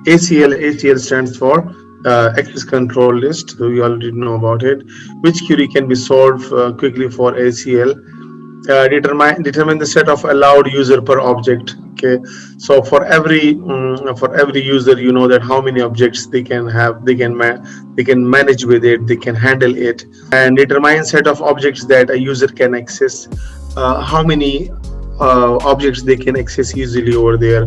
ACL stands for access control list. So we already know about it. Which query can be solved quickly for ACL? Determine the set of allowed user per object. Okay, so for every user, you know that how many objects they can have, they can manage with it, they can handle it. And determine set of objects that a user can access, how many objects they can access easily over there.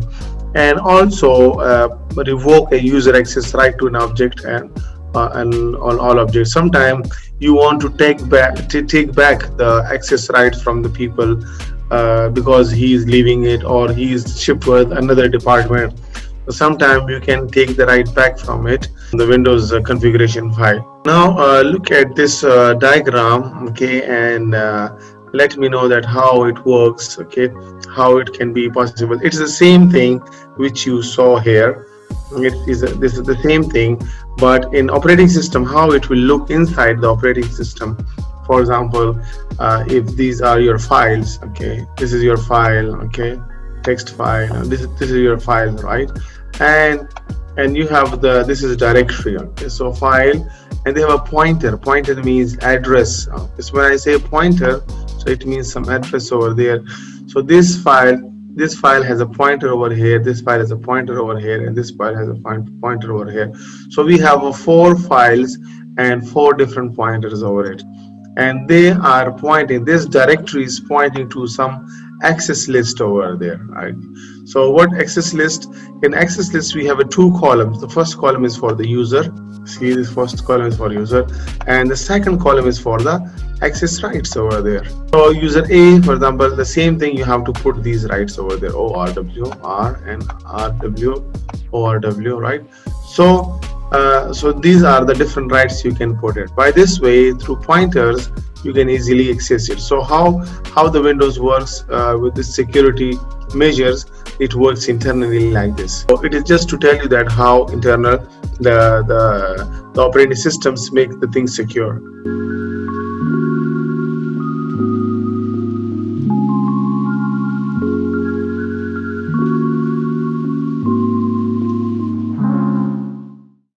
And also revoke a user access right to an object, and on all objects. Sometimes you want to take back the access rights from the people, because he is leaving it or he is shipped to another department. So sometimes you can take the right back from it, the Windows configuration file. Now look at this diagram, okay, and let me know that how it works, okay, how it can be possible. It's the same thing which you saw here. This is the same thing, but in operating system, how it will look inside the operating system. For example, if these are your files, okay, this is your file, okay, text file, this is your file, right? And you have this is a directory, okay, so file, and they have a pointer means address. It's when I say pointer, so it means some address over there. So this file has a pointer over here, this file has a pointer over here, and this file has a pointer over here. So we have 4 files and 4 different pointers over it, and they are pointing, this directory is pointing to some access list over there, right? So what access list? In access list we have 2 columns. The first column is for the user. See, this first column is for user, and the second column is for the access rights over there. So user A, for example, the same thing, you have to put these rights over there, ORW, R and RW, ORW, right? So so these are the different rights you can put it. By this way, through pointers, you can easily access it. So how the Windows works with the security measures, it works internally like this. So it is just to tell you that how internal the operating systems make the things secure.